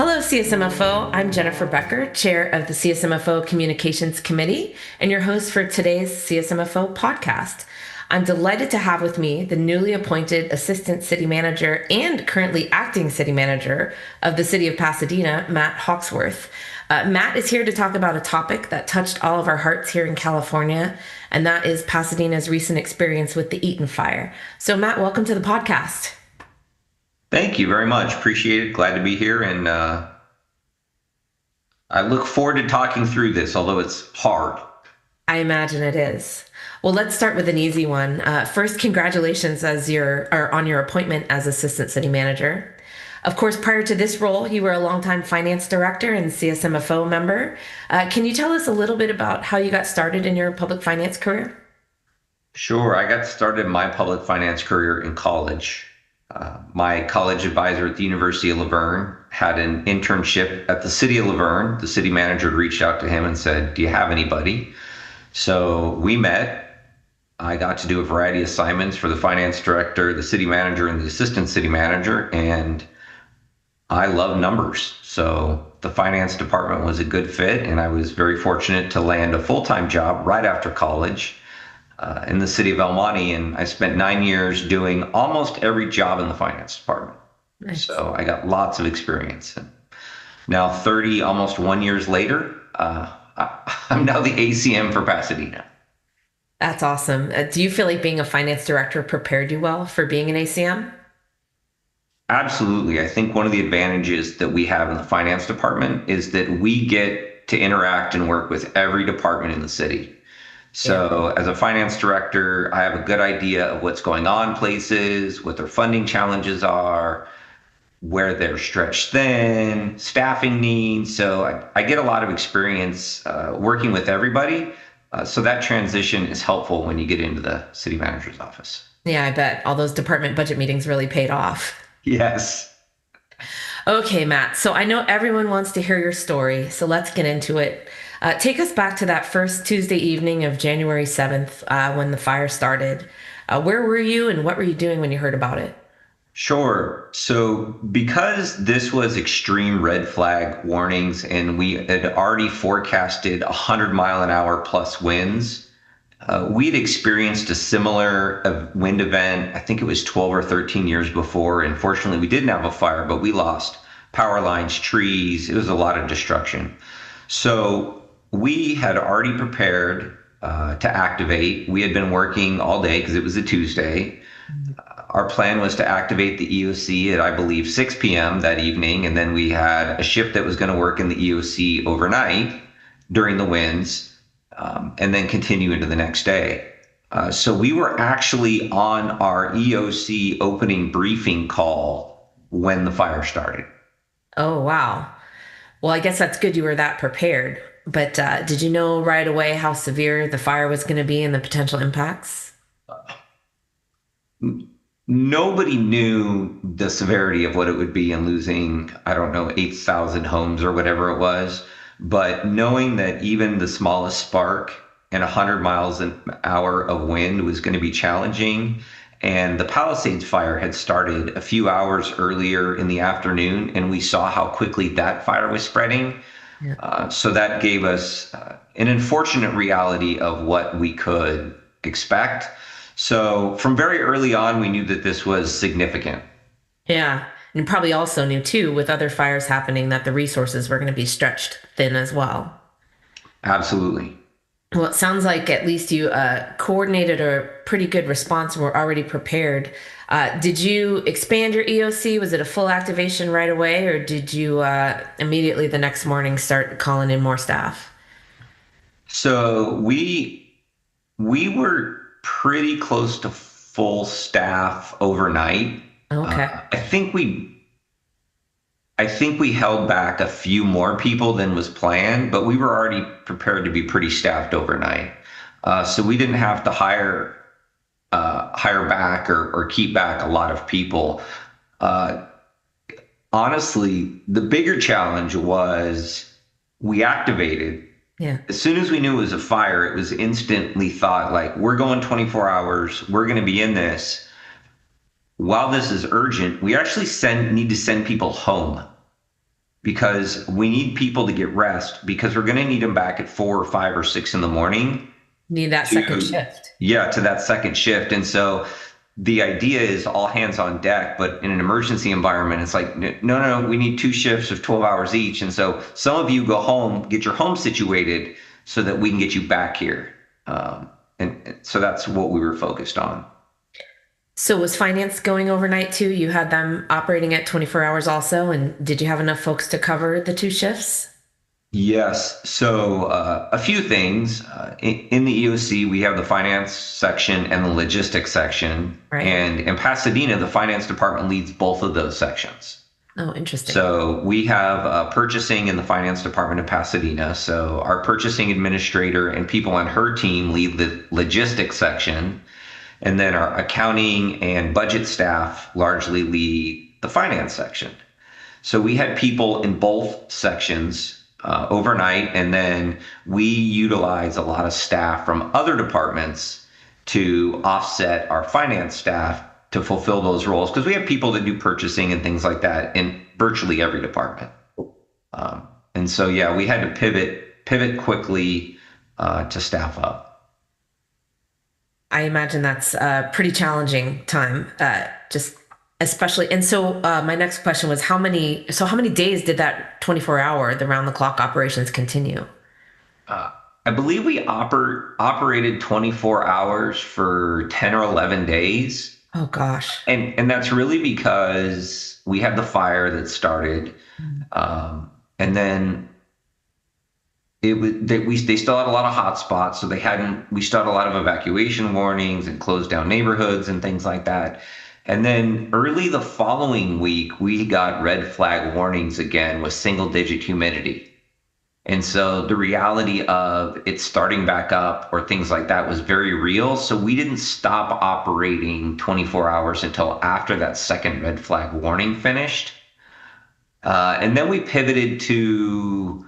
Hello, CSMFO. I'm Jennifer Becker, Chair of the CSMFO Communications Committee, and your host for today's CSMFO podcast. I'm delighted to have with me the newly appointed Assistant City Manager and currently Acting City Manager of the City of Pasadena, Matt Hawkesworth. Matt is here to talk about a topic that touched all of our hearts here in California, and that is Pasadena's recent experience with the Eaton Fire. So, Matt, welcome to the podcast. Thank you very much. Appreciate it. Glad to be here. And I look forward to talking through this, although it's hard. I imagine it is. Well, let's start with an easy one. First, congratulations on your appointment as Assistant City Manager. Of course, prior to this role, you were a longtime finance director and CSMFO member. Can you tell us a little bit about how you got started in your public finance career? Sure. I got started my public finance career in college. My college advisor at the University of Laverne had an internship at the city of Laverne. The city manager reached out to him and said, "Do you have anybody?" So we met. I got to do a variety of assignments for the finance director, the city manager, and the assistant city manager. And I love numbers. So the finance department was a good fit. And I was very fortunate to land a full-time job right after college in the city of El Monte, and I spent 9 years doing almost every job in the finance department. Nice. So I got lots of experience. And now 30, almost 1 years later, I'm now the ACM for Pasadena. That's awesome. Do you feel like being a finance director prepared you well for being an ACM? Absolutely. I think one of the advantages that we have in the finance department is that we get to interact and work with every department in the city. So as a finance director, I have a good idea of what's going on places, what their funding challenges are, where they're stretched thin, staffing needs. So I get a lot of experience working with everybody. So that transition is helpful when you get into the city manager's office. Yeah, I bet all those department budget meetings really paid off. Yes. Okay, Matt. So I know everyone wants to hear your story, so let's get into it. Take us back to that first Tuesday evening of January 7th when the fire started. Where were you and what were you doing when you heard about it? Sure. So because this was extreme red flag warnings and we had already forecasted 100-mile-an-hour plus winds, we'd experienced a similar wind event. I think it was 12 or 13 years before. And fortunately, we didn't have a fire, but we lost power lines, trees. It was a lot of destruction. So we had already prepared to activate. We had been working all day because it was a Tuesday. Our plan was to activate the EOC at, I believe, 6 p.m. that evening. And then we had a shift that was going to work in the EOC overnight during the winds and then continue into the next day. So we were actually on our EOC opening briefing call when the fire started. Oh, wow. Well, I guess that's good you were that prepared. But did you know right away how severe the fire was going to be and the potential impacts? Nobody knew the severity of what it would be in losing, I don't know, 8,000 homes or whatever it was. But knowing that even the smallest spark and 100 miles an hour of wind was going to be challenging. And the Palisades fire had started a few hours earlier in the afternoon, and we saw how quickly that fire was spreading. Yeah. So that gave us an unfortunate reality of what we could expect. So from very early on, we knew that this was significant. Yeah. And probably also knew, too, with other fires happening, that the resources were going to be stretched thin as well. Absolutely. Well, it sounds like at least you coordinated a pretty good response and were already prepared. Did you expand your EOC? Was it a full activation right away, or did you immediately the next morning start calling in more staff? So we were pretty close to full staff overnight. Okay. I think we held back a few more people than was planned, but we were already prepared to be pretty staffed overnight. So we didn't have to hire back or keep back a lot of people. Honestly, the bigger challenge was we activated. Yeah. As soon as we knew it was a fire, it was instantly thought like, we're going 24 hours. We're going to be in this. While this is urgent, we actually need to send people home. because we need people to get rest because we're going to need them back at 4 or 5 or 6 in the morning Need that second to, shift. yeah, to that second shift. And so the idea is all hands on deck, but in an emergency environment, it's like, no, we need two shifts of 12 hours each. And so some of you go home, get your home situated so that we can get you back here. And so that's what we were focused on. So was finance going overnight too? You had them operating at 24 hours also, and did you have enough folks to cover the two shifts? Yes. So a few things. In the EOC, we have the finance section and the logistics section. Right. And in Pasadena, the finance department leads both of those sections. Oh, interesting. So we have purchasing in the finance department of Pasadena. So our purchasing administrator and people on her team lead the logistics section. And then our accounting and budget staff largely lead the finance section. So we had people in both sections overnight, and then we utilize a lot of staff from other departments to offset our finance staff to fulfill those roles because we have people that do purchasing and things like that in virtually every department. And so, yeah, we had to pivot quickly to staff up. I imagine that's a pretty challenging time, just especially. And so my next question was how many days did that 24-hour, the round the clock operations continue? Uh, I believe we operated 24 hours for 10 or 11 days. Oh gosh. And that's really because we had the fire that started. And then they still had a lot of hot spots. So we still had a lot of evacuation warnings and closed down neighborhoods and things like that. And then early the following week, we got red flag warnings again with single digit humidity. And so the reality of it starting back up or things like that was very real. So we didn't stop operating 24 hours until after that second red flag warning finished. And then we pivoted to,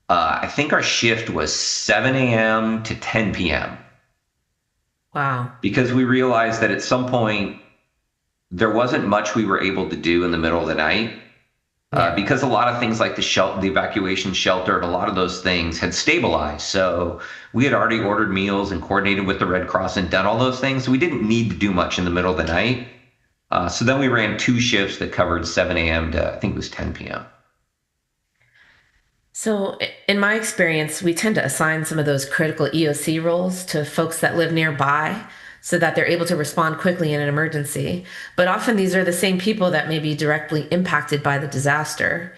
I think our shift was 7 a.m. to 10 p.m. Wow. Because we realized that at some point, there wasn't much we were able to do in the middle of the night. Because a lot of things like the evacuation shelter and a lot of those things had stabilized. So we had already ordered meals and coordinated with the Red Cross and done all those things. So we didn't need to do much in the middle of the night. So then we ran two shifts that covered 7 a.m. to I think it was 10 p.m. So, in my experience, we tend to assign some of those critical EOC roles to folks that live nearby so that they're able to respond quickly in an emergency. But often these are the same people that may be directly impacted by the disaster.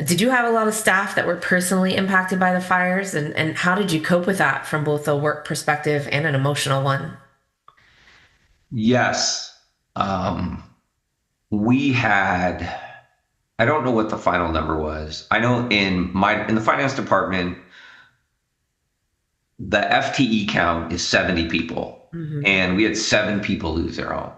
Did you have a lot of staff that were personally impacted by the fires? And how did you cope with that from both a work perspective and an emotional one? Yes. We had, I don't know what the final number was. I know in the finance department, the FTE count is 70 people, and we had 7 people lose their home.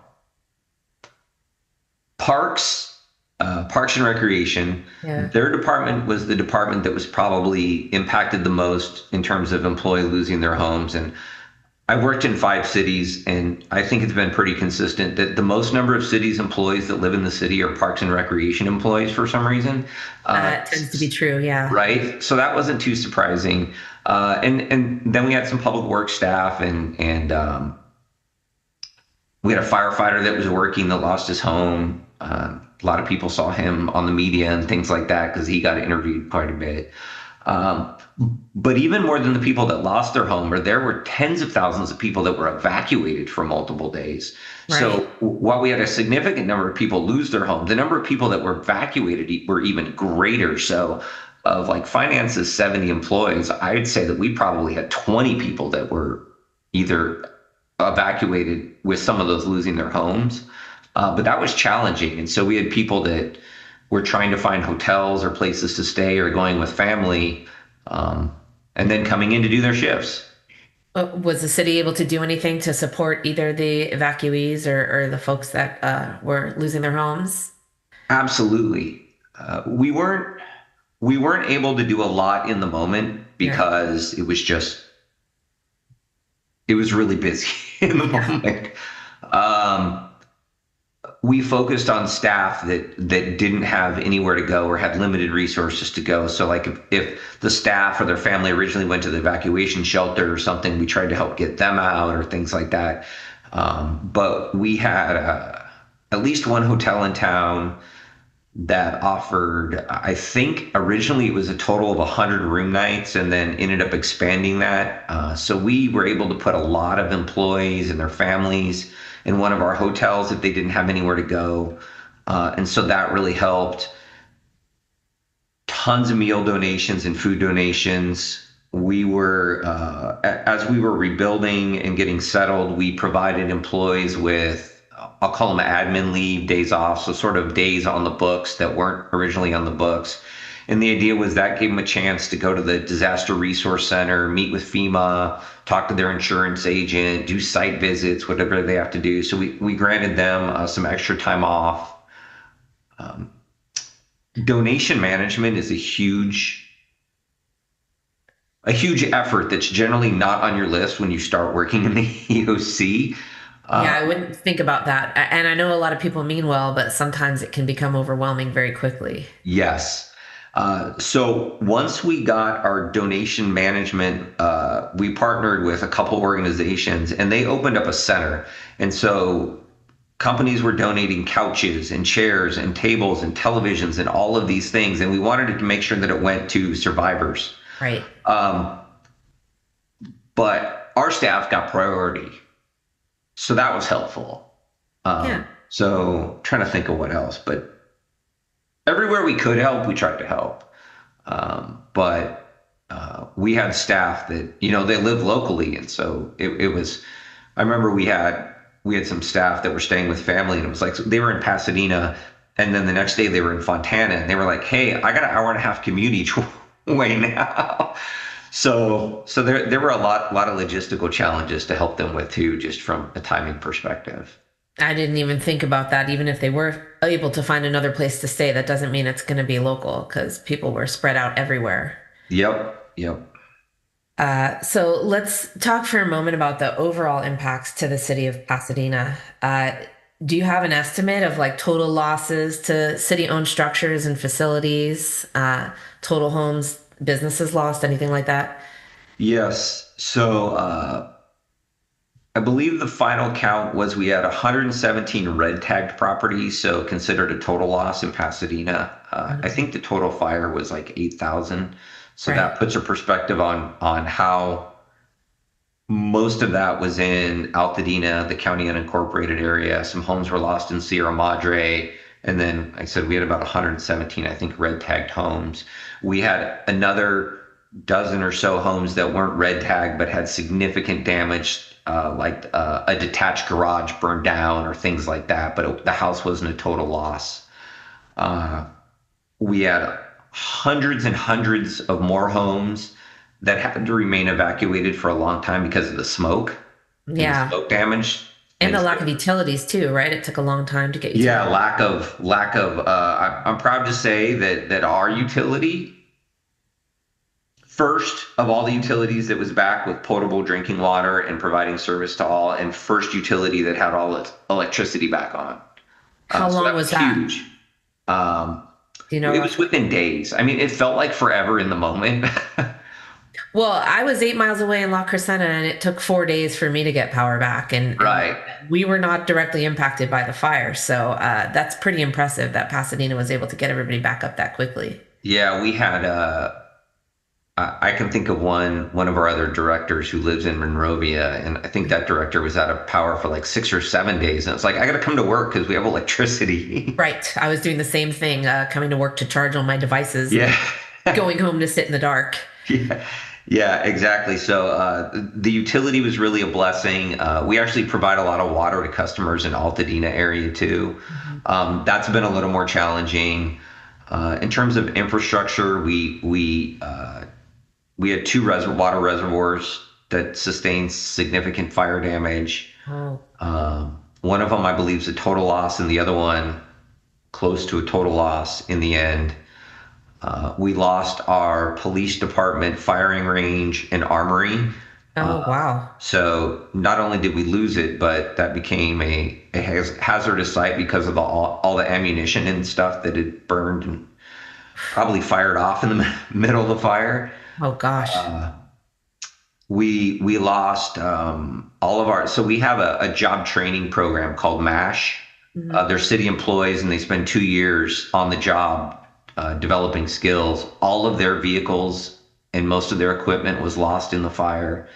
Parks and Recreation, Yeah. their department was the department that was probably impacted the most in terms of employee losing their homes. And I worked in 5 cities, and I think it's been pretty consistent that the most number of cities employees that live in the city are Parks and Recreation employees for some reason. It tends to be true, yeah. Right. So that wasn't too surprising. And then we had some public works staff, and we had a firefighter that was working that lost his home. A lot of people saw him on the media and things like that because he got interviewed quite a bit. But even more than the people that lost their home, or there were tens of thousands of people that were evacuated for multiple days. Right. So while we had a significant number of people lose their home, the number of people that were evacuated were even greater. So of like finance's 70 employees, I'd say that we probably had 20 people that were either evacuated with some of those losing their homes. But that was challenging. And so we had people that were trying to find hotels or places to stay or going with family, and then coming in to do their shifts. Was the city able to do anything to support either the evacuees or the folks that were losing their homes? Absolutely. We weren't able to do a lot in the moment because it was really busy in the moment. we focused on staff that didn't have anywhere to go or had limited resources to go. So like if the staff or their family originally went to the evacuation shelter or something, we tried to help get them out or things like that. But we had at least one hotel in town that offered, I think originally it was a total of 100 room nights and then ended up expanding that. So we were able to put a lot of employees and their families in one of our hotels if they didn't have anywhere to go. And so that really helped. Tons of meal donations and food donations. We were, as we were rebuilding and getting settled, we provided employees with, I'll call them admin leave, days off, so sort of days on the books that weren't originally on the books. And the idea was that gave them a chance to go to the Disaster Resource Center, meet with FEMA, talk to their insurance agent, do site visits, whatever they have to do. So we granted them some extra time off. Donation management is a huge effort that's generally not on your list when you start working in the EOC. Yeah, I wouldn't think about that. And I know a lot of people mean well, but sometimes it can become overwhelming very quickly. Yes. So once we got our donation management, we partnered with a couple organizations and they opened up a center. And so companies were donating couches and chairs and tables and televisions and all of these things. And we wanted to make sure that it went to survivors. Right. But our staff got priority. So that was helpful. Yeah. So trying to think of what else, but everywhere we could help, we tried to help. But we had staff that, they live locally. And so it was, I remember we had some staff that were staying with family and it was like, they were in Pasadena and then the next day they were in Fontana and they were like, hey, I got an hour and a half commute each way now. So there were a lot of logistical challenges to help them with too, just from a timing perspective. I didn't even think about that. Even if they were able to find another place to stay, that doesn't mean it's going to be local because people were spread out everywhere. Yep. So let's talk for a moment about the overall impacts to the city of Pasadena. Do you have an estimate of like total losses to city-owned structures and facilities, total homes, businesses lost, anything like that? Yes. So I believe the final count was we had 117 red tagged properties, so considered a total loss in Pasadena. I think the total fire was like 8,000. So Right. that puts a perspective on how most of that was in Altadena, the county unincorporated area. Some homes were lost in Sierra Madre. And then like I said we had about 117, I think, red tagged homes. We had another dozen or so homes that weren't red tagged but had significant damage, like a detached garage burned down or things like that. But the house wasn't a total loss. We had hundreds and hundreds of more homes that had to remain evacuated for a long time because of the smoke and the Yeah. smoke damage. And And the so, lack of utilities too, right? It took a long time to get yeah, utilities. lack of. I'm proud to say that our utility, first of all the utilities that was back with potable drinking water and providing service to all, and first utility that had all its electricity back on. How So long that was was that? huge. Um, Do you know it was roughly? within days. I mean, it felt like forever in the moment. Well, I was 8 miles away in La Crescenta and it took 4 days for me to get power back. And Right. we were not directly impacted by the fire. So that's pretty impressive that Pasadena was able to get everybody back up that quickly. Yeah, we had I can think of one of our other directors who lives in Monrovia, and I think that director was out of power for like 6 or 7 days. And it's like, I got to come to work because we have electricity. Right. I was doing the same thing, coming to work to charge all my devices and Yeah. going home to sit in the dark. Yeah. Yeah, exactly. So the utility was really a blessing. We actually provide a lot of water to customers in Altadena area too. Mhm. That's been a little more challenging. In terms of infrastructure, we had two water reservoirs that sustained significant fire damage. Oh, One of them, I believe, is a total loss, and the other one close to a total loss in the end. We lost our police department firing range and armory. Oh, wow. So not only did we lose it, but that became a hazardous site because of all the ammunition and stuff that had burned and probably fired off in the middle of the fire. Oh, gosh. We lost all of our. So we have a job training program called MASH. Mhm. They're city employees and they spend 2 years on the job developing skills. All of their vehicles and most of their equipment was lost in the fire.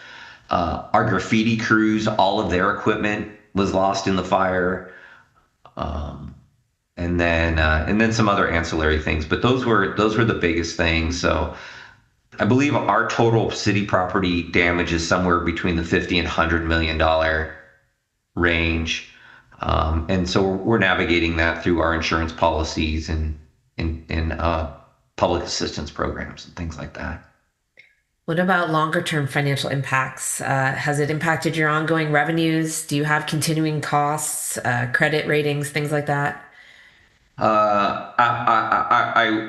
Our graffiti crews, all of their equipment was lost in the fire, and then some other ancillary things. But those were the biggest things. So I believe our total city property damage is somewhere between the 50 and $100 million range, and so we're navigating that through our insurance policies and public assistance programs and things like that. What about longer term financial impacts? Has it impacted your ongoing revenues? Do you have continuing costs, credit ratings, things like that?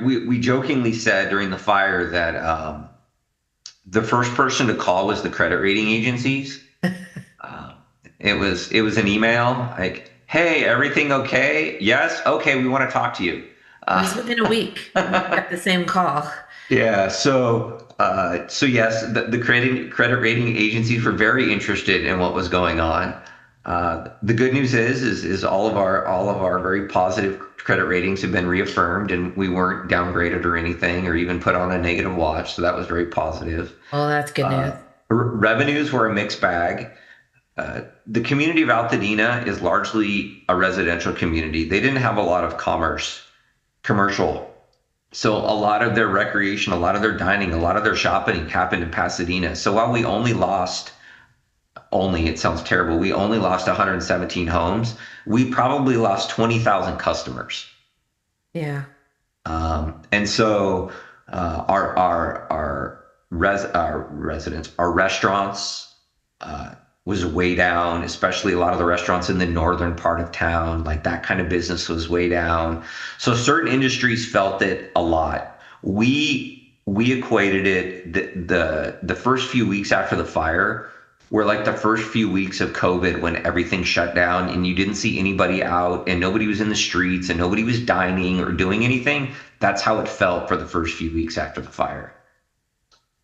We jokingly said during the fire that the first person to call was the credit rating agencies. Uh, it was an email like, "Hey, everything okay? Yes, okay. We want to talk to you." It Uh, was within a week. We got the same call. yeah. So yes, the credit rating agencies were very interested in what was going on. The good news is all of our very positive credit ratings have been reaffirmed, and we weren't downgraded or anything, or even put on a negative watch. So that was very positive. Oh, that's good news. Revenues were a mixed bag. The community of Altadena is largely a residential community. They didn't have a lot of commercial. So a lot of their recreation, a lot of their dining, a lot of their shopping happened in Pasadena. So while we only lost, it sounds terrible, we only lost 117 homes, we probably lost 20,000 customers. Yeah. And so our residents, our restaurants, was way down, especially a lot of the restaurants in the northern part of town. Like that kind of business was way down. So certain industries felt it a lot. We equated it the first few weeks after the fire were like the first few weeks of COVID when everything shut down and you didn't see anybody out and nobody was in the streets and nobody was dining or doing anything. That's how it felt for the first few weeks after the fire.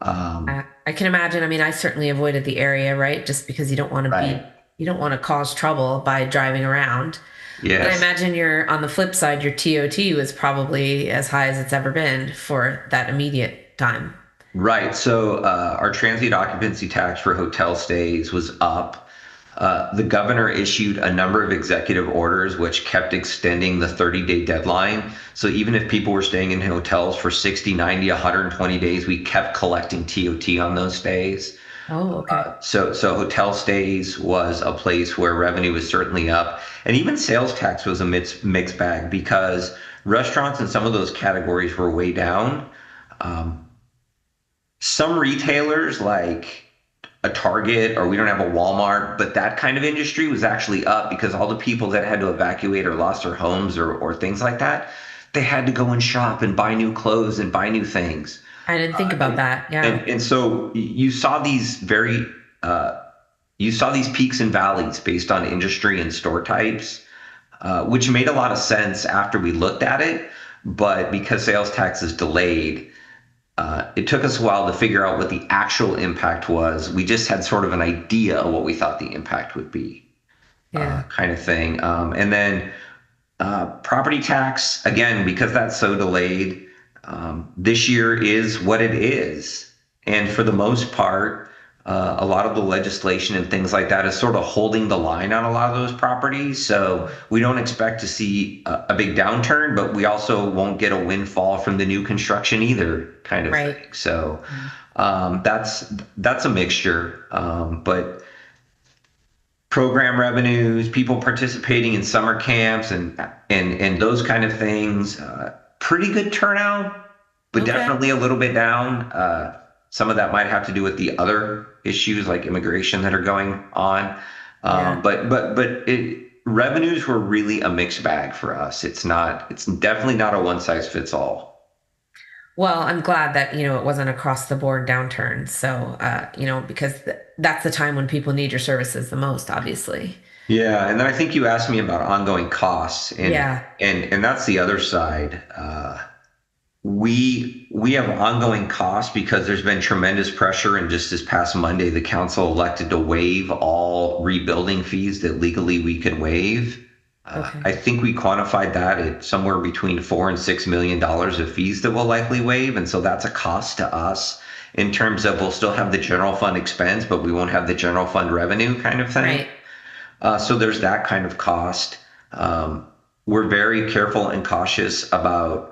I can imagine. I mean, I certainly avoided the area, right? Just because Right. you don't want to cause trouble by driving around. But I Yes. imagine on the flip side, your TOT was probably as high as it's ever been for that immediate time. Right. So our transient occupancy tax for hotel stays was up. The governor issued a number of executive orders which kept extending the 30-day deadline. So even if people were staying in hotels for 60, 90, 120 days, we kept collecting TOT on those stays. Oh, okay. So hotel stays was a place where revenue was certainly up. And even sales tax was a mixed bag because restaurants in some of those categories were way down. Some retailers like a Target or we don't have a Walmart, but that kind of industry was actually up because all the people that had to evacuate or lost their homes or things like that, they had to go and shop and buy new clothes and buy new things. I didn't think about that. And, Yeah. and so you saw these peaks and valleys based on industry and store types, which made a lot of sense after we looked at it. But because sales tax is delayed, it took us a while to figure out what the actual impact was. We just had sort of an idea of what we thought the impact would be, Yeah. kind of thing. And then property tax, again, because that's so delayed, this year is what it is. And for the most part, a lot of the legislation and things like that is sort of holding the line on a lot of those properties. So we don't expect to see a big downturn, but we also won't get a windfall from the new construction either, kind of Right. thing. So that's a mixture. But program revenues, people participating in summer camps and those kind of things, pretty good turnout, but Okay. definitely a little bit down. Some of that might have to do with the other issues like immigration that are going on. Yeah. Revenues were really a mixed bag for us. It's definitely not a one size fits all. Well, I'm glad that, it wasn't across the board downturn. So, because that's the time when people need your services the most, obviously. Yeah, and then I think you asked me about ongoing costs, and Yeah. that's the other side. We have ongoing costs because there's been tremendous pressure, and just this past Monday, the council elected to waive all rebuilding fees that legally we can waive. Okay. I think we quantified that at somewhere between $4 and $6 million of fees that we'll likely waive, and so that's a cost to us in terms of we'll still have the general fund expense, but we won't have the general fund revenue kind of thing. Right. So there's that kind of cost. We're very careful and cautious about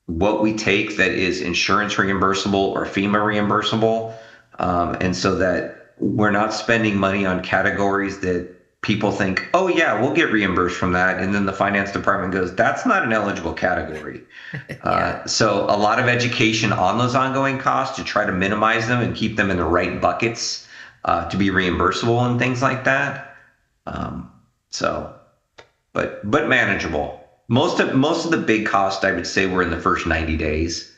what we take that is insurance reimbursable or FEMA reimbursable. And so that we're not spending money on categories that people think, oh, yeah, we'll get reimbursed from that. And then the finance department goes, that's not an eligible category. Yeah. So a lot of education on those ongoing costs to try to minimize them and keep them in the right buckets to be reimbursable and things like that. Um, so, but manageable. Most of the big costs, I would say, were in the first 90 days.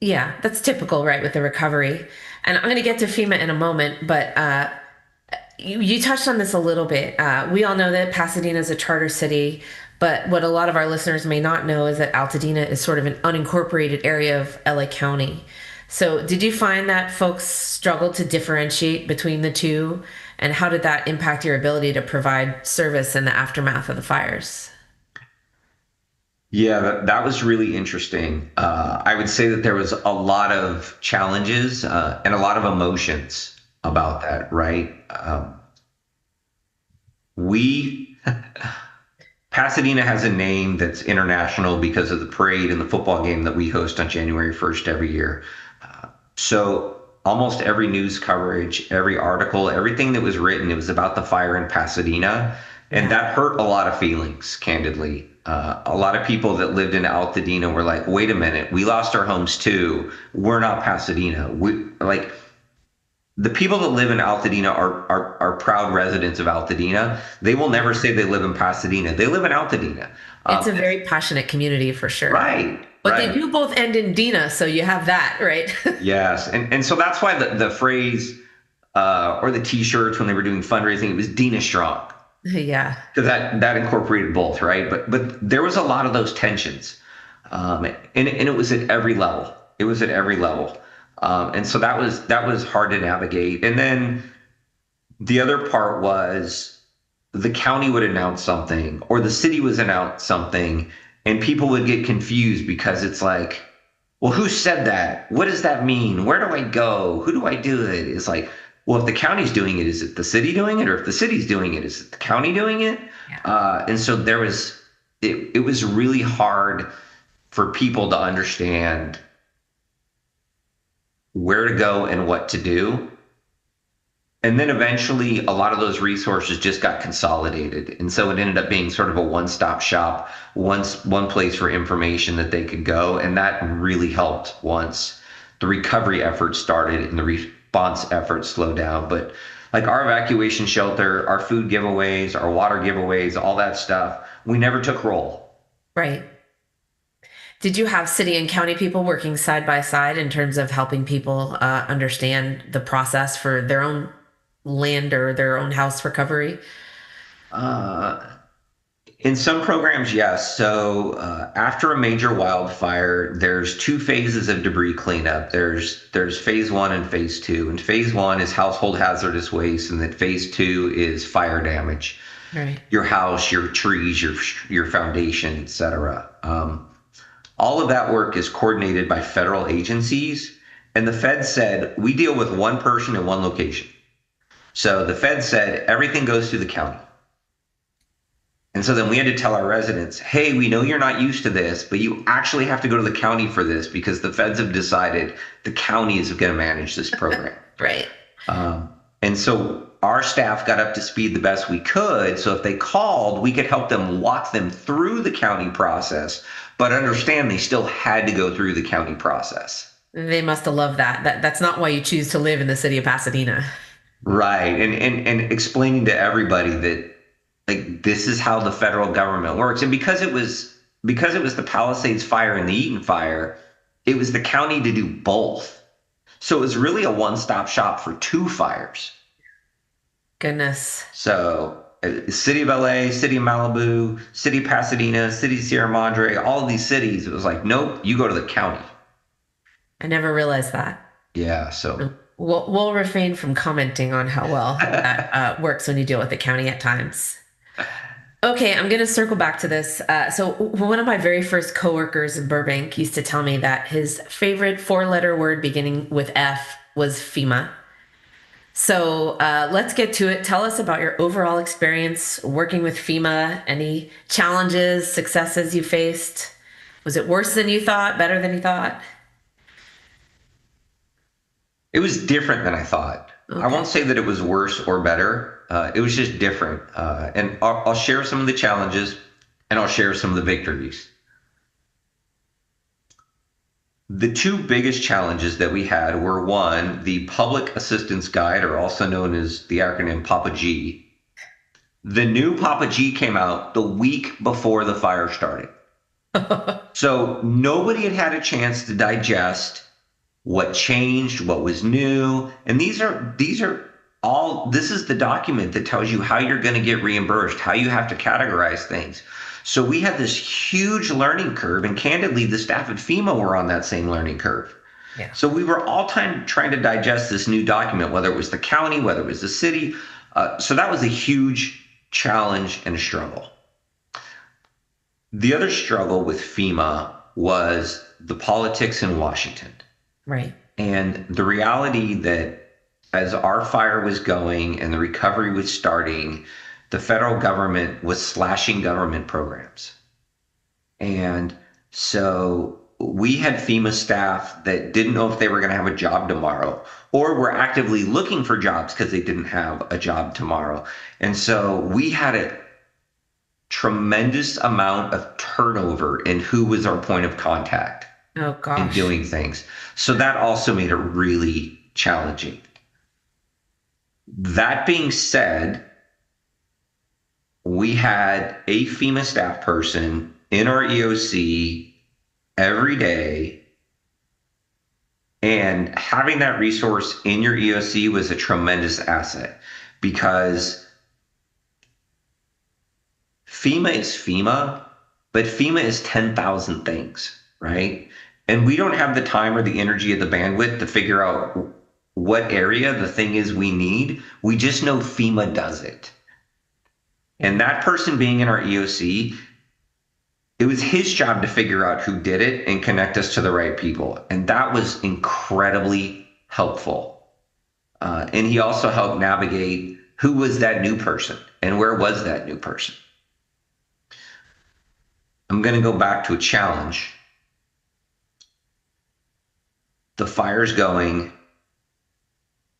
Yeah. That's typical, right, with the recovery. And I'm going to get to FEMA in a moment, but you touched on this a little bit. We all know that Pasadena is a charter city, but what a lot of our listeners may not know is that Altadena is sort of an unincorporated area of LA County. So, did you find that folks struggled to differentiate between the two? And how did that impact your ability to provide service in the aftermath of the fires? Yeah, that was really interesting. I would say that there was a lot of challenges and a lot of emotions about that, right? We Pasadena has a name that's international because of the parade and the football game that we host on January 1st every year. So almost every news coverage, every article, everything that was written, it was about the fire in Pasadena. And Yeah. that hurt a lot of feelings, candidly. A lot of people that lived in Altadena were like, wait a minute, we lost our homes too. We're not Pasadena. We like the people that live in Altadena are proud residents of Altadena. They will never say they live in Pasadena. They live in Altadena. It's a very passionate community for sure. Right, But they right. do both end in Dina, so you have that, right? Yes. And so that's why the phrase or the t-shirts when they were doing fundraising, it was Dina Strong. Yeah. Because that incorporated both, right? But there was a lot of those tensions, and it was at every level. It was at every level, and so that was hard to navigate. And then the other part was the county would announce something, or the city was announce something, and people would get confused because it's like, well, who said that? What does that mean? Where do I go? Who do I do it? It's like, well, if the county's doing it, is it the city doing it? Or if the city's doing it, is it the county doing it? Yeah. And so it was really hard for people to understand where to go and what to do. And then eventually a lot of those resources just got consolidated. And so it ended up being sort of a one-stop shop, one place for information that they could go. And that really helped once the recovery efforts started and the response efforts slowed down. But like our evacuation shelter, our food giveaways, our water giveaways, all that stuff, we never took roll. Right. Did you have city and county people working side by side in terms of helping people understand the process for their own land or their own house recovery? Uh, In some programs, yes. So after a major wildfire, there's two phases of debris cleanup. There's phase one and phase two. And phase one is household hazardous waste, and then phase two is fire damage, Right. your house, your trees, your foundation, etc. All of that work is coordinated by federal agencies, and the Fed said we deal with one person in one location. So the Fed said everything goes through the county. And so then we had to tell our residents, hey, we know you're not used to this, but you actually have to go to the county for this because the feds have decided the county is going to manage this program. Right. And so our staff got up to speed the best we could. So if they called, we could help them walk them through the county process, but understand they still had to go through the county process. They must have loved that. That's not why you choose to live in the city of Pasadena. Right. And explaining to everybody that like this is how the federal government works. And because it was because it was the Palisades fire and the Eaton fire, it was the county to do both. So it was really a one-stop shop for two fires. Goodness. So city of LA, city of Malibu, city of Pasadena, city of Sierra Madre, all of these cities, it was like, nope, you go to the county. I never realized that. Yeah. So We'll refrain from commenting on how well that works when you deal with the county at times. Okay, I'm going to circle back to this. So, one of my very first coworkers in Burbank used to tell me that his favorite four-letter word beginning with F was FEMA. So, let's get to it. Tell us about your overall experience working with FEMA. Any challenges, successes you faced? Was it worse than you thought, better than you thought? it was different than I thought. I Okay. won't say that it was worse or better. It was just different. And I'll share some of the challenges and I'll share some of the victories. The two biggest challenges that we had were one, the Public Assistance Guide, or also known as the acronym Papa G. The new Papa G came out the week before the fire started. So nobody had had a chance to digest what changed, what was new. And these are all this is the document that tells you how you're going to get reimbursed, how you have to categorize things. So we had this huge learning curve, and candidly, the staff at FEMA were on that same learning curve. Yeah. So we were all time trying to digest this new document, whether it was the county, whether it was the city. So that was a huge challenge and a struggle. The other struggle with FEMA was the politics in Washington. Right. And the reality that as our fire was going and the recovery was starting, the federal government was slashing government programs. And so we had FEMA staff that didn't know if they were going to have a job tomorrow or were actively looking for jobs because they didn't have a job tomorrow. And so we had a tremendous amount of turnover in who was our point of contact Oh in gosh. doing things. So that also made it really challenging. That being said, we had a FEMA staff person in our EOC every day. And having that resource in your EOC was a tremendous asset because FEMA is FEMA, but FEMA is 10,000 things, right? And we don't have the time or the energy or the bandwidth to figure out what area the thing is we need. We just know FEMA does it. And that person being in our EOC, it was his job to figure out who did it and connect us to the right people. And that was incredibly helpful. And he also helped navigate who was that new person and where was that new person. I'm going to go back to a challenge. The fire's going.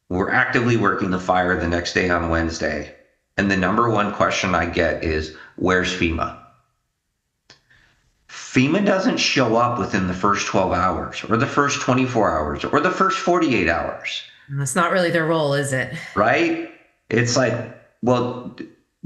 We're actively working the fire the next day on Wednesday. And the number one question I get is, where's FEMA? FEMA doesn't show up within the first 12 hours or the first 24 hours or the first 48 hours, That's not really their role, is it? right? It's like, well,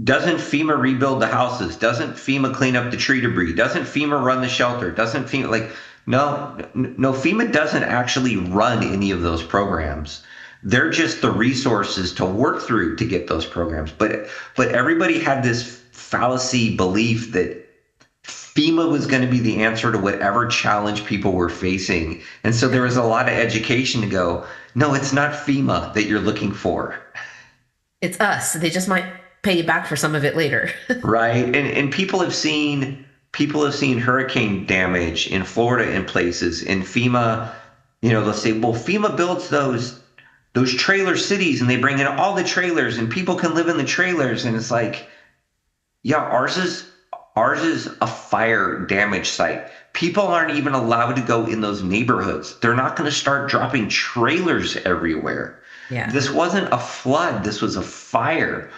doesn't FEMA rebuild the houses? Doesn't FEMA clean up the tree debris? Doesn't FEMA run the shelter? Doesn't FEMA, like, no, FEMA doesn't actually run any of those programs. They're just the resources to work through to get those programs. But everybody had this fallacy belief that FEMA was going to be the answer to whatever challenge people were facing. And so there was a lot of education to go, no, it's not FEMA that you're looking for. It's us. They just might pay you back for some of it later. Right. And people have seen hurricane damage in Florida in places, and FEMA, they'll say, well, FEMA builds those trailer cities and they bring in all the trailers and people can live in the trailers. And it's like, yeah, ours is a fire damage site. People aren't even allowed to go in those neighborhoods. They're not going to start dropping trailers everywhere. Yeah. This wasn't a flood. This was a fire.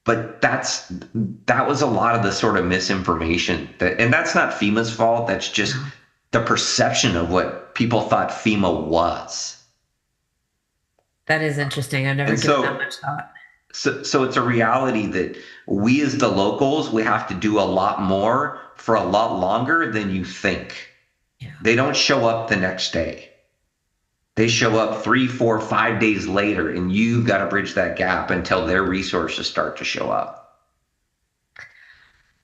But that was a lot of the sort of misinformation and that's not FEMA's fault. That's just the perception of what people thought FEMA was. That is interesting. I've never And given that so, much thought. so it's a reality that we as the locals, we have to do a lot more for a lot longer than you think. Yeah. They don't show up the next day. They show up 3, 4, 5 days later, and you've got to bridge that gap until their resources start to show up.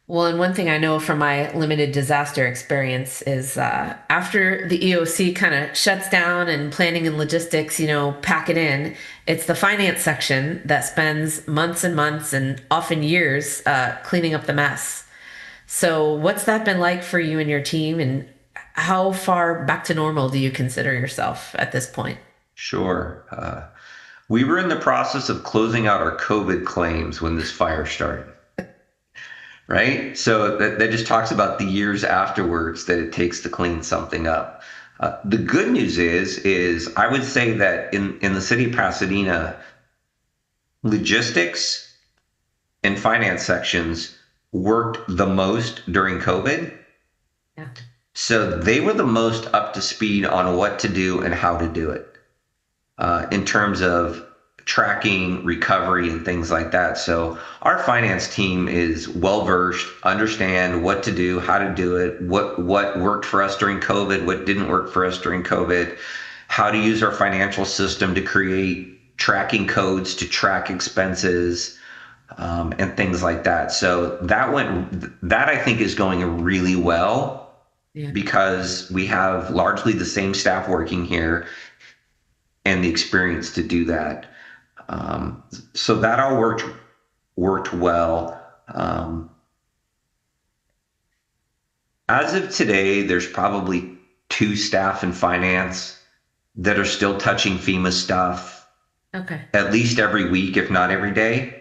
Well, and one thing I know from my limited disaster experience is after the EOC kind of shuts down and planning and logistics, pack it in, it's the finance section that spends months and months and often years cleaning up the mess. So, what's that been like for you and your team, and how far back to normal do you consider yourself at this point? Sure. We were in the process of closing out our COVID claims when this fire started, right? So that just talks about the years afterwards that it takes to clean something up. The good news is I would say that in the city of Pasadena, logistics and finance sections worked the most during COVID. Yeah. So they were the most up to speed on what to do and how to do it in terms of tracking, recovery, and things like that. So our finance team is well versed, understand what to do, how to do it, what worked for us during COVID, what didn't work for us during COVID, how to use our financial system to create tracking codes to track expenses, and things like that. So that I think is going really well Yeah. because we have largely the same staff working here and the experience to do that. So that all worked well. As of today, there's probably 2 staff in finance that are still touching FEMA stuff Okay. at least every week, if not every day.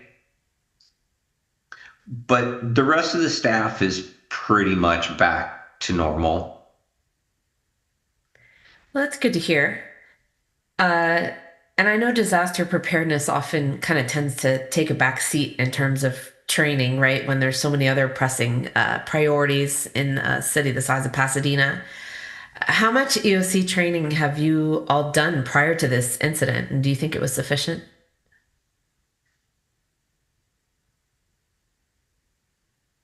But the rest of the staff is pretty much back to normal. Well, that's good to hear. Uh, and I know disaster preparedness often kind of tends to take a back seat in terms of training, right? When there's so many other pressing priorities in a city the size of Pasadena. How much EOC training have you all done prior to this incident? And do you think it was sufficient?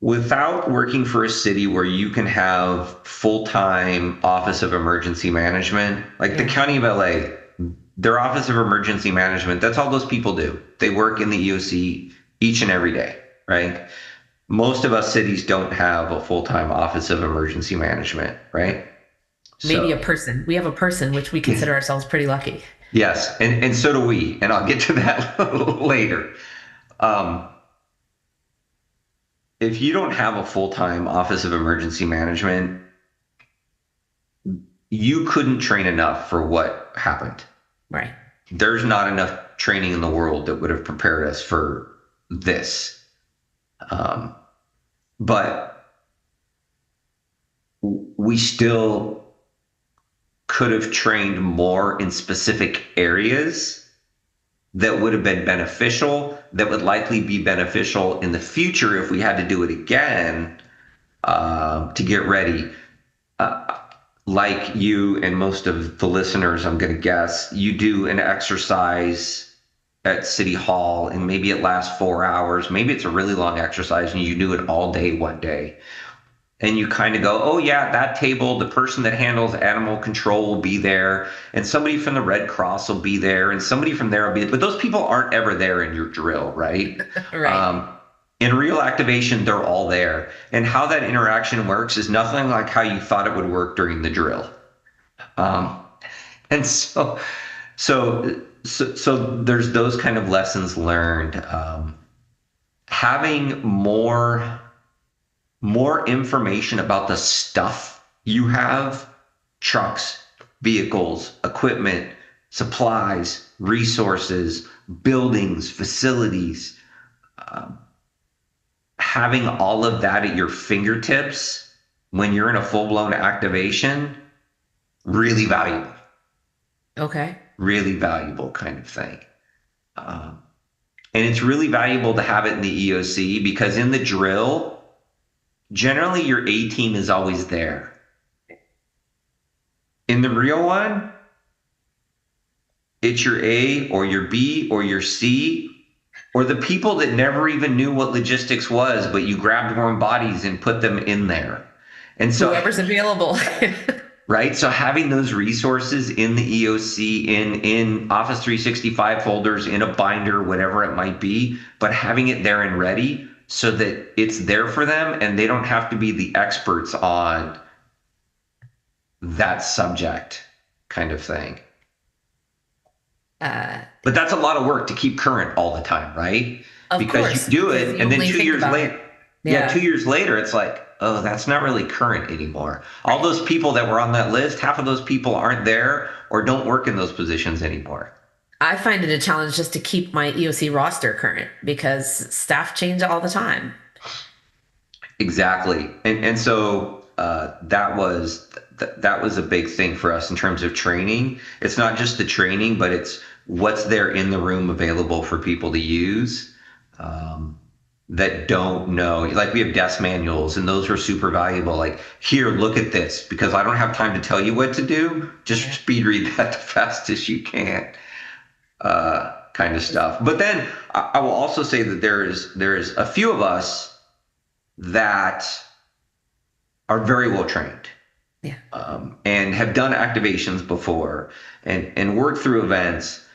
Without working for a city where you can have full-time Office of Emergency Management, like the Yeah. County of LA, their Office of Emergency Management, that's all those people do. They work in the EOC each and every day, right? Most of us cities don't have a full-time Office of Emergency Management, right? Maybe a So person. We have a person, which we consider ourselves pretty lucky. yes, and so do we, and I'll get to that later. Um, if you don't have a full-time Office of Emergency Management, you couldn't train enough for what happened. Right. There's not enough training in the world that would have prepared us for this. Um, but we still could have trained more in specific areas that would have been beneficial, that would likely be beneficial in the future if we had to do it again to get ready. Like you and most of the listeners, I'm going to guess, you do an exercise at City Hall and maybe it lasts 4 hours. Maybe it's a really long exercise and you do it all day one day. And you kind of go, oh, yeah, that table, the person that handles animal control will be there, and somebody from the Red Cross will be there, and somebody from there will be there. But those people aren't ever there in your drill, right? Right. In real activation, they're all there. And how that interaction works is nothing like how you thought it would work during the drill. Um, and so there's those kind of lessons learned. Having more information about the stuff you have, trucks, vehicles, equipment, supplies, resources, buildings, facilities, having all of that at your fingertips when you're in a full-blown activation, really valuable, Okay. really valuable kind of thing. And it's really valuable to have it in the EOC because in the drill, generally your A team is always there. In the real one, it's your A or your B or your C Or the people that never even knew what logistics was, but you grabbed warm bodies and put them in there. And so, Whoever's available. right? So having those resources in the EOC, in Office 365 folders, in a binder, whatever it might be, but having it there and ready so that it's there for them and they don't have to be the experts on that subject kind of thing. But that's a lot of work to keep current all the time, right? Of Because course, you do because it you and then only two think years about later, it. yeah, Yeah. 2 years later, it's like, oh, that's not really current anymore. All those people that were on that list, half of those people aren't there or don't work in those positions anymore. I find it a challenge just to keep my EOC roster current because staff change all the time. Exactly. And so that was a big thing for us in terms of training. It's not just the training, but it's what's there in the room available for people to use. That don't know. Like we have desk manuals, and those are super valuable. Like, here, look at this, because I don't have time to tell you what to do. Just speed read that the fastest you can, kind of stuff. But then I will also say that there is a few of us that are very well trained. Yeah. And have done activations before and worked through events.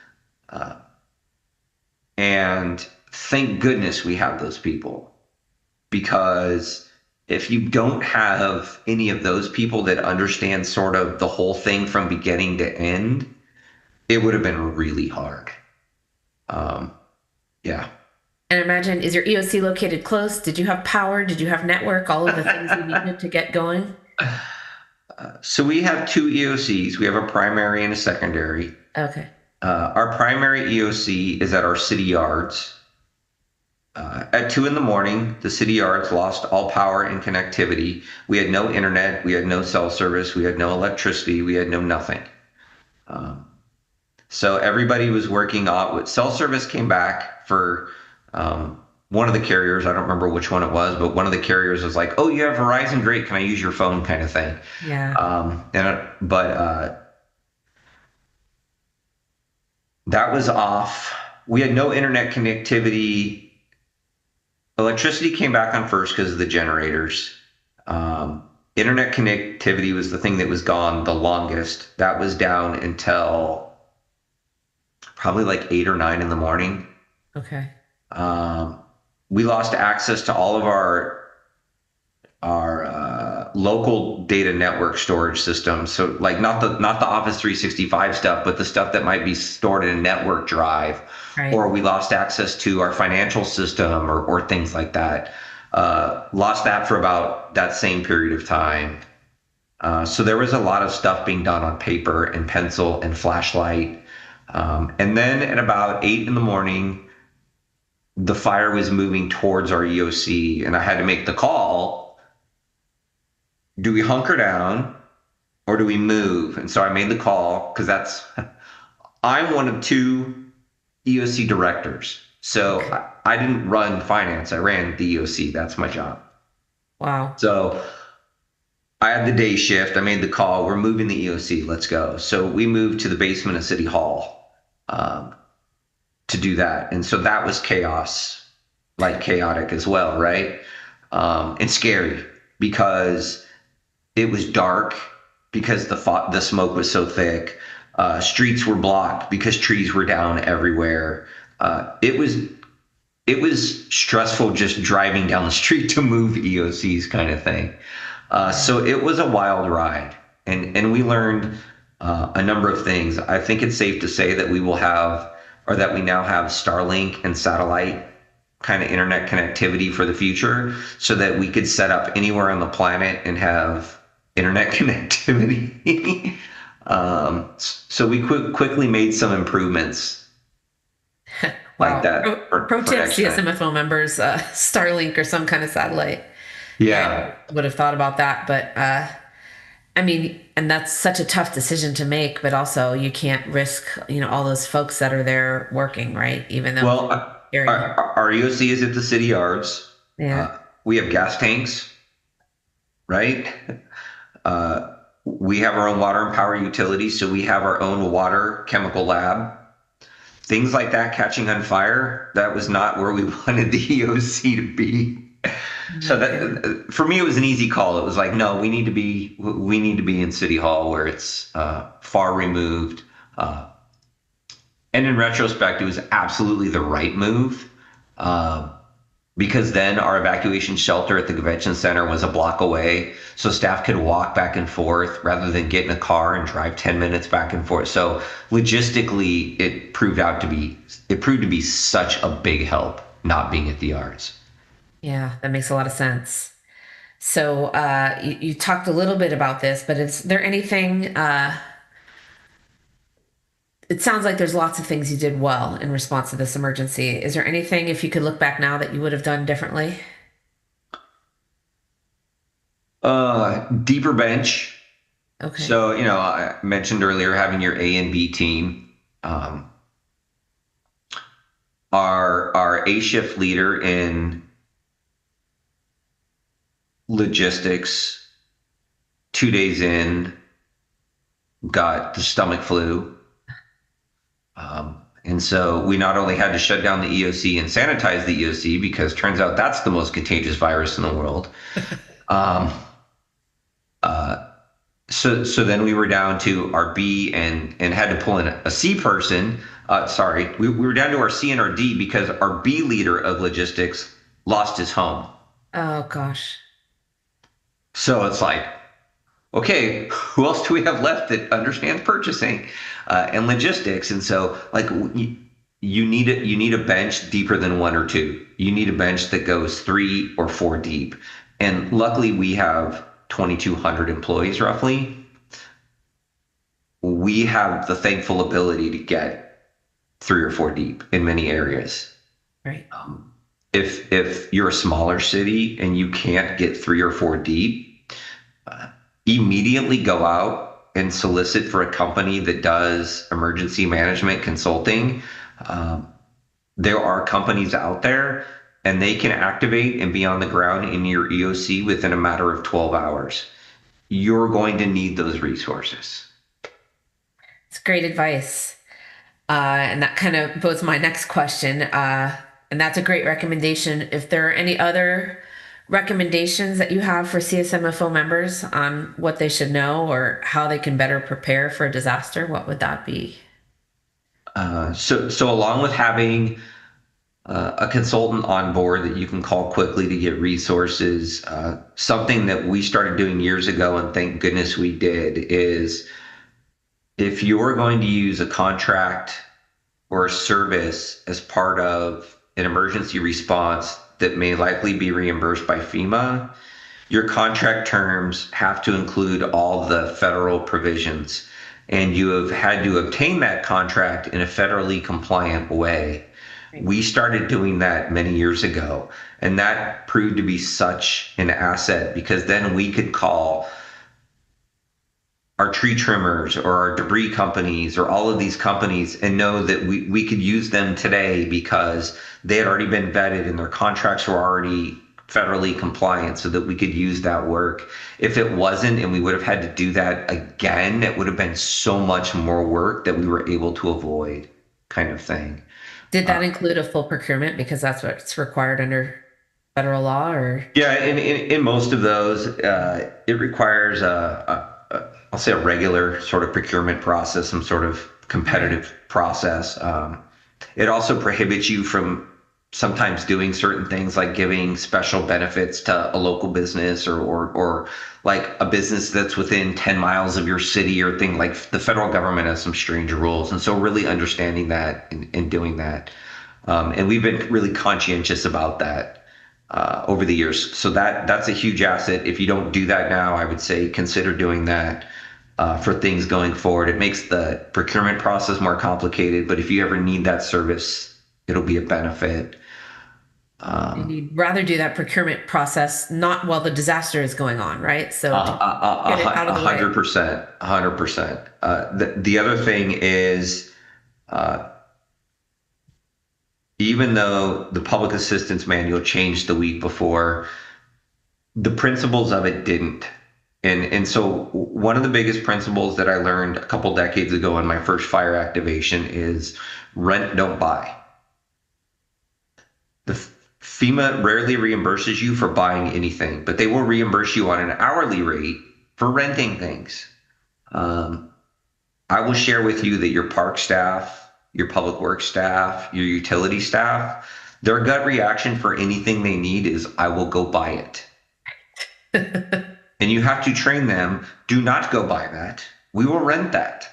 And thank goodness we have those people, because if you don't have any of those people that understand sort of the whole thing from beginning to end, it would have been really hard. Yeah. And imagine, is your EOC located close? Did you have power? Did you have network? All of the things you needed to get going? So we have two EOCs. We have a primary and a secondary. Okay. Our primary EOC is at our city yards. At 2 a.m, the city yards lost all power and connectivity. We had no internet. We had no cell service. We had no electricity. We had no nothing. So everybody was working off. Cell service came back for one of the carriers. I don't remember which one it was, but one of the carriers was like, "Oh, you have Verizon? Great. Can I use your phone?" kind of thing. Yeah. That was off. We had no internet connectivity. Electricity came back on first because of the generators. Internet connectivity was the thing that was gone the longest. That was down until probably like 8 or 9 in the morning. Okay. We lost access to all of our local data network storage systems. So like not the Office 365 stuff, but the stuff that might be stored in a network drive. Right. Or we lost access to our financial system or things like that. Lost that for about that same period of time. So there was a lot of stuff being done on paper and pencil and flashlight. And then at about 8 in the morning, the fire was moving towards our EOC, and I had to make the call. Do we hunker down or do we move? And so I made the call because I'm one of two EOC directors. So I didn't run finance. I ran the EOC. That's my job. Wow. So I had the day shift. I made the call. We're moving the EOC. Let's go. So we moved to the basement of City Hall to do that. And so that was chaos, like chaotic as well, right? And scary because it was dark, because the smoke was so thick. Streets were blocked because trees were down everywhere. It was stressful just driving down the street to move EOCs kind of thing. So it was a wild ride, and we learned a number of things. I think it's safe to say that we now have Starlink and satellite kind of internet connectivity for the future, so that we could set up anywhere on the planet and have internet connectivity. So we quickly made some improvements like that. Pro tip, CSMFO members, Starlink or some kind of satellite. Yeah. I would have thought about that, but I mean, and that's such a tough decision to make, but also you can't risk, all those folks that are there working, right? Even though our EOC is at the city yards. Yeah. We have gas tanks, right? We have our own water and power utilities, so we have our own water chemical lab. things like that catching on fire, that was not where we wanted the EOC to be. So Okay. that for me, it was an easy call. It was like, no, we need to be in City Hall where it's far removed. Uh, and in retrospect, it was absolutely the right move. Uh, because then our evacuation shelter at the convention center was a block away, so staff could walk back and forth rather than get in a car and drive 10 minutes back and forth. So logistically, it proved to be such a big help not being at the yards. Yeah, that makes a lot of sense. So you talked a little bit about this, but is there anything? It sounds like there's lots of things you did well in response to this emergency. Is there anything, if you could look back now, that you would have done differently? Deeper bench. Okay. So, I mentioned earlier having your A and B team. Um, our A shift leader in logistics, 2 days in, got the stomach flu. And so we not only had to shut down the EOC and sanitize the EOC because turns out that's the most contagious virus in the world. Um, so then we were down to our B and had to pull in a C person. Sorry, we were down to our C and our D because our B leader of logistics lost his home. Oh gosh. So it's like, okay, who else do we have left that understands purchasing and logistics? And so, like, you need a bench deeper than one or two. You need a bench that goes 3 or 4 deep. And luckily, we have 2,200 employees roughly. We have the thankful ability to get 3 or 4 deep in many areas. Right. If you're a smaller city and you can't get 3 or 4 deep, immediately go out and solicit for a company that does emergency management consulting. Um, there are companies out there and they can activate and be on the ground in your EOC within a matter of 12 hours. You're going to need those resources. It's great advice. And that kind of poses my next question. And that's a great recommendation. If there are any other recommendations that you have for CSMFO members on what they should know or how they can better prepare for a disaster, what would that be? So along with having a consultant on board that you can call quickly to get resources, something that we started doing years ago, and thank goodness we did, is if you're going to use a contract or a service as part of an emergency response that may likely be reimbursed by FEMA, your contract terms have to include all the federal provisions. And you have had to obtain that contract in a federally compliant way. Right. We started doing that many years ago, and that proved to be such an asset because then we could call our tree trimmers or our debris companies or all of these companies and know that we could use them today because they had already been vetted and their contracts were already federally compliant so that we could use that work. If it wasn't and we would have had to do that again, it would have been so much more work that we were able to avoid, kind of thing. Did that include a full procurement because that's what's required under federal law or? Yeah, in most of those, it requires I'll say a regular sort of procurement process, some sort of Right. competitive process. It also prohibits you from sometimes doing certain things like giving special benefits to a local business or like a business that's within 10 miles of your city or thing like the federal government has some strange rules. And so really understanding that and doing that. And we've been really conscientious about that over the years. So that's a huge asset. If you don't do that now, I would say consider doing that for things going forward. It makes the procurement process more complicated, but if you ever need that service, it'll be a benefit. And you'd rather do that procurement process not while the disaster is going on, right? So to get it out of the way. 100%, 100%. The other thing is, uh, even though the public assistance manual changed the week before, the principles of it didn't. And so one of the biggest principles that I learned a couple decades ago in my first fire activation is rent, don't buy. The FEMA rarely reimburses you for buying anything, but they will reimburse you on an hourly rate for renting things. Um, I will share with you that your park staff, your public works staff, your utility staff, their gut reaction for anything they need is, I will go buy it. And you have to train them, do not go buy that. We will rent that.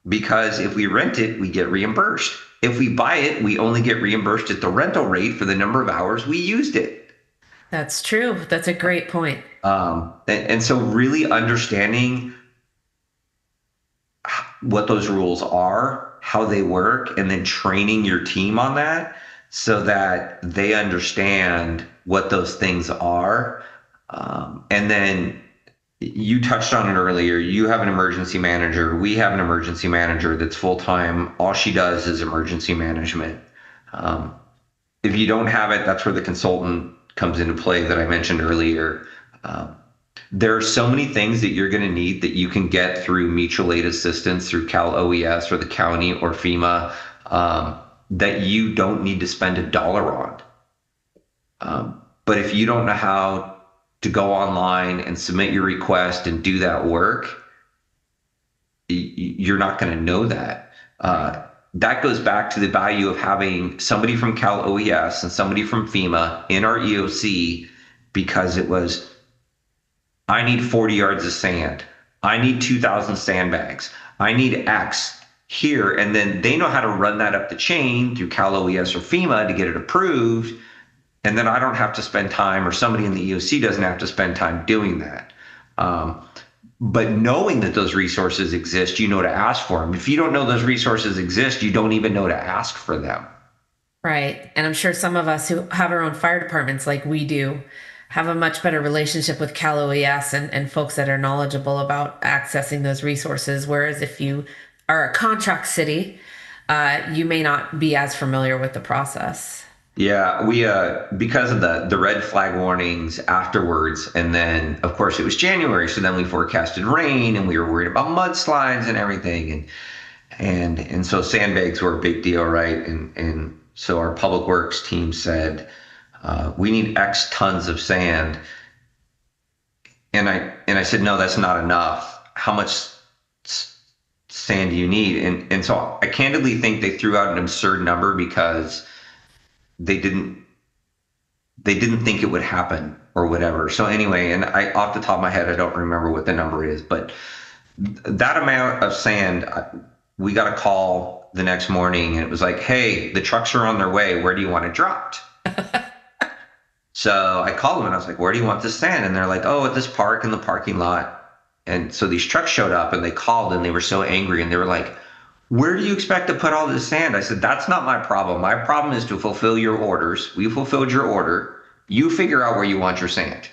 Because if we rent it, we get reimbursed. If we buy it, we only get reimbursed at the rental rate for the number of hours we used it. That's true. That's a great point. And so really understanding what those rules are, how they work, and then training your team on that so that they understand what those things are. And then you touched on it earlier. You have an emergency manager. We have an emergency manager that's full time. All she does is emergency management. Um, if you don't have it, that's where the consultant comes into play that I mentioned earlier. Um, there are so many things that you're going to need that you can get through mutual aid assistance through Cal OES or the county or FEMA, that you don't need to spend a dollar on. But if you don't know how to go online and submit your request and do that work, you're not going to know that. That goes back to the value of having somebody from Cal OES and somebody from FEMA in our EOC, because it was, I need 40 yards of sand. I need 2,000 sandbags. I need X here. And then they know how to run that up the chain through Cal OES or FEMA to get it approved. And then I don't have to spend time, or somebody in the EOC doesn't have to spend time doing that. But knowing that those resources exist, you know to ask for them. If you don't know those resources exist, you don't even know to ask for them. Right. And I'm sure some of us who have our own fire departments like we do have a much better relationship with Cal OES and folks that are knowledgeable about accessing those resources. Whereas if you are a contract city, you may not be as familiar with the process. Yeah, we because of the red flag warnings afterwards, and then of course it was January, so then we forecasted rain, and we were worried about mudslides and everything, and so sandbags were a big deal, right? And so our public works team said, we need X tons of sand, and I said, no, that's not enough. How much sand do you need? And so I candidly think they threw out an absurd number because they didn't think it would happen or whatever. So anyway, and I, off the top of my head, I don't remember what the number is, but that amount of sand, we got a call the next morning and it was like, hey, the trucks are on their way. Where do you want it dropped? So I called them and I was like, where do you want this sand? And they're like, oh, at this park in the parking lot. And so these trucks showed up and they called and they were so angry and they were like, where do you expect to put all this sand? I said, that's not my problem. My problem is to fulfill your orders. We fulfilled your order. You figure out where you want your sand.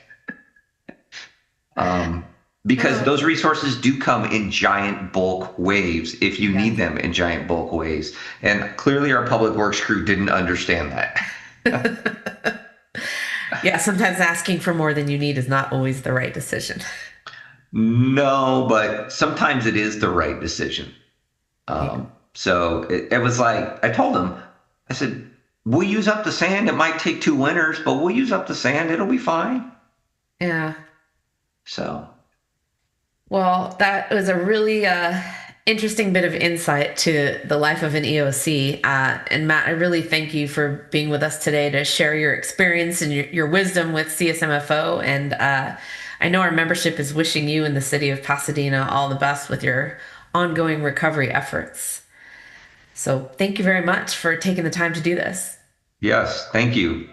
Because those resources do come in giant bulk waves if you need them in giant bulk waves. And clearly our public works crew didn't understand that. Yeah, sometimes asking for more than you need is not always the right decision. No, but sometimes it is the right decision. So it was like, I told him, I said, we'll use up the sand. It might take 2 winters, but we'll use up the sand. It'll be fine. Yeah. So, Well, that was a really interesting bit of insight to the life of an EOC. And Matt, I really thank you for being with us today to share your experience and your wisdom with CSMFO. And I know our membership is wishing you and the city of Pasadena all the best with your ongoing recovery efforts. So thank you very much for taking the time to do this. yes, thank you.